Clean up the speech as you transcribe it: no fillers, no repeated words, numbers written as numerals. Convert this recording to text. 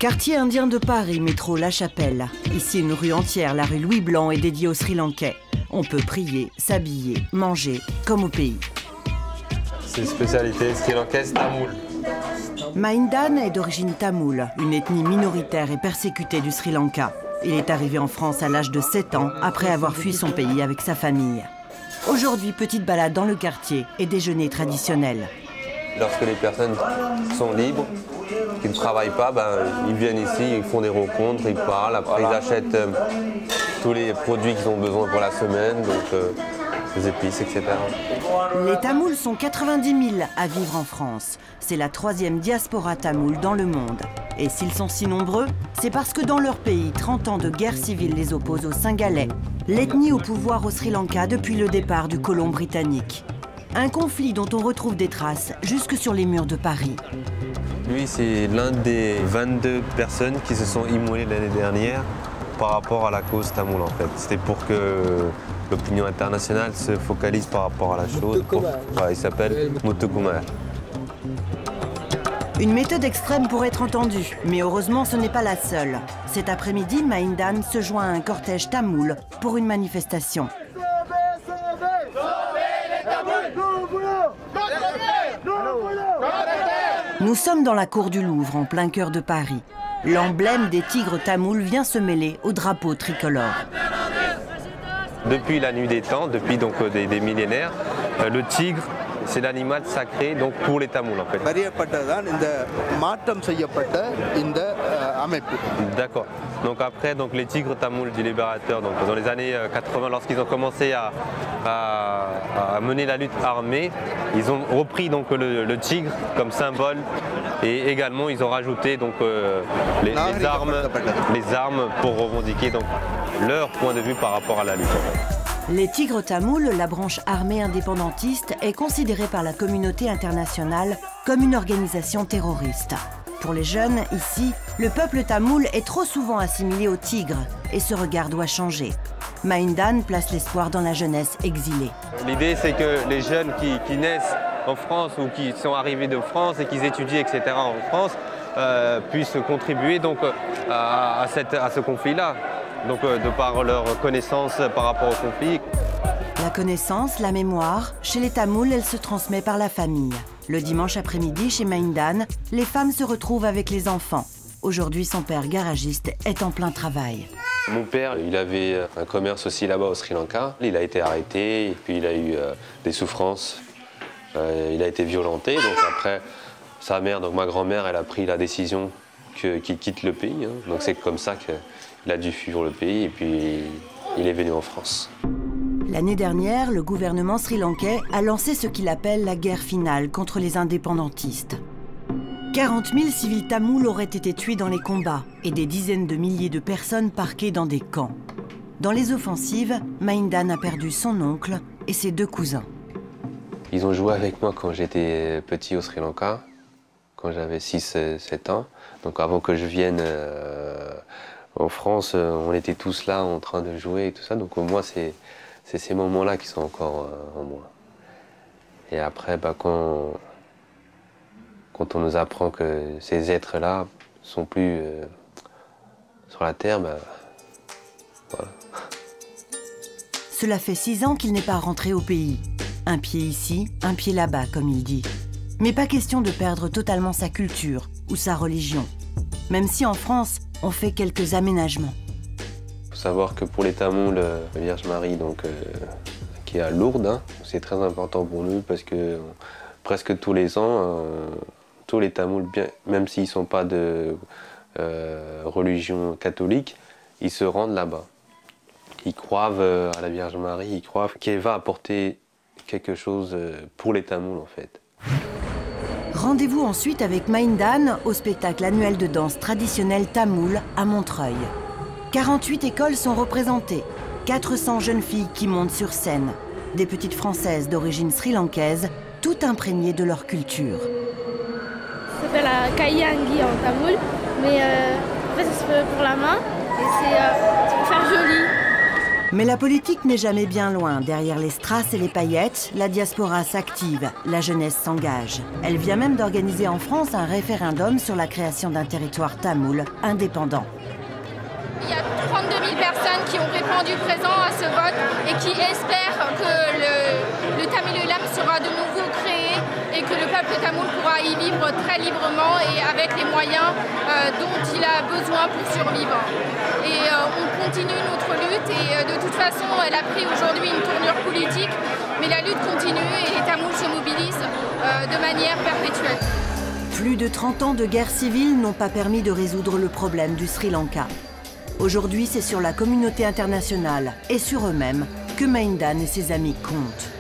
Quartier indien de Paris, métro La Chapelle. Ici, une rue entière, la rue Louis Blanc, est dédiée aux Sri Lankais. On peut prier, s'habiller, manger, comme au pays. C'est une spécialité sri-lankaise tamoule. Maindan est d'origine tamoule, une ethnie minoritaire et persécutée du Sri Lanka. Il est arrivé en France à l'âge de 7 ans, après avoir fui son pays avec sa famille. Aujourd'hui, petite balade dans le quartier et déjeuner traditionnel. Lorsque les personnes sont libres, qui ne travaillent pas, ils viennent ici, ils font des rencontres, ils parlent, après ils achètent tous les produits qu'ils ont besoin pour la semaine, donc les épices, etc. Les Tamouls sont 90 000 à vivre en France. C'est la 3e diaspora tamoule dans le monde. Et s'ils sont si nombreux, c'est parce que dans leur pays, 30 ans de guerre civile les opposent aux Singalais, l'ethnie au pouvoir au Sri Lanka depuis le départ du colon britannique. Un conflit dont on retrouve des traces jusque sur les murs de Paris. Lui, c'est l'un des 22 personnes qui se sont immolées l'année dernière par rapport à la cause tamoule, en fait. C'était pour que l'opinion internationale se focalise par rapport à la chose. Il s'appelle Muthukumar. Une méthode extrême pour être entendue, mais heureusement ce n'est pas la seule. Cet après-midi, Maindan se joint à un cortège tamoul pour une manifestation. Nous sommes dans la cour du Louvre, en plein cœur de Paris. L'emblème des tigres tamouls vient se mêler au drapeau tricolore. Depuis la nuit des temps, depuis donc des millénaires, le tigre, c'est l'animal sacré donc pour les Tamouls en fait. D'accord. Donc après les tigres tamouls du libérateur, donc dans les années 80, lorsqu'ils ont commencé à mener la lutte armée, ils ont repris donc le tigre comme symbole et également ils ont rajouté donc les armes pour revendiquer donc leur point de vue par rapport à la lutte. Les Tigres tamouls, la branche armée indépendantiste, est considérée par la communauté internationale comme une organisation terroriste. Pour les jeunes, ici, le peuple tamoul est trop souvent assimilé aux tigres et ce regard doit changer. Maindan place l'espoir dans la jeunesse exilée. L'idée, c'est que les jeunes qui naissent en France ou qui sont arrivés de France et qui étudient, etc. en France, puissent contribuer donc, à ce conflit-là. Donc de par leur connaissance par rapport au conflit. La connaissance, la mémoire, chez les Tamouls, elle se transmet par la famille. Le dimanche après-midi, chez Maindan, les femmes se retrouvent avec les enfants. Aujourd'hui, son père garagiste est en plein travail. Mon père, il avait un commerce aussi là-bas au Sri Lanka. Il a été arrêté et puis il a eu des souffrances. Il a été violenté. Donc après, sa mère, donc ma grand-mère, elle a pris la décision qu'il quitte le pays. Donc c'est comme ça qu'il a dû fuir le pays et puis il est venu en France. L'année dernière, le gouvernement sri-lankais a lancé ce qu'il appelle la guerre finale contre les indépendantistes. 40 000 civils tamouls auraient été tués dans les combats et des dizaines de milliers de personnes parquées dans des camps. Dans les offensives, Maindan a perdu son oncle et ses 2 cousins. Ils ont joué avec moi quand j'étais petit au Sri Lanka, quand j'avais 6-7 ans. Donc avant que je vienne en France, on était tous là en train de jouer et tout ça. Donc moi, c'est ces moments-là qui sont encore en moi. Et après, quand on nous apprend que ces êtres-là sont plus sur la terre, voilà. Cela fait 6 ans qu'il n'est pas rentré au pays. Un pied ici, un pied là-bas, comme il dit. Mais pas question de perdre totalement sa culture ou sa religion. Même si en France, on fait quelques aménagements. Il faut savoir que pour les Tamouls, la Vierge Marie, donc, qui est à Lourdes, c'est très important pour nous parce que presque tous les ans, tous les Tamouls, même s'ils ne sont pas de religion catholique, ils se rendent là-bas. Ils croient à la Vierge Marie, ils croient qu'elle va apporter quelque chose pour les Tamouls en fait. Rendez-vous ensuite avec Maindan au spectacle annuel de danse traditionnelle tamoule à Montreuil. 48 écoles sont représentées, 400 jeunes filles qui montent sur scène, des petites françaises d'origine sri-lankaise, toutes imprégnées de leur culture. Ça s'appelle la Kaiyangi en tamoul, mais en fait ça se fait pour la main et c'est pour faire joli. Mais la politique n'est jamais bien loin. Derrière les strass et les paillettes, la diaspora s'active, la jeunesse s'engage. Elle vient même d'organiser en France un référendum sur la création d'un territoire tamoul indépendant. Il y a 32 000 personnes qui ont répondu présent à ce vote et qui espèrent que le Tamil Eelam sera de nouveau créé et que le peuple tamoul pourra y vivre très librement et avec les moyens dont il a besoin pour survivre. Et on continue notre lutte et de toute façon elle a pris aujourd'hui une tournure politique, mais la lutte continue et les Tamouls se mobilisent de manière perpétuelle. Plus de 30 ans de guerre civile n'ont pas permis de résoudre le problème du Sri Lanka. Aujourd'hui, c'est sur la communauté internationale et sur eux-mêmes que Maïndan et ses amis comptent.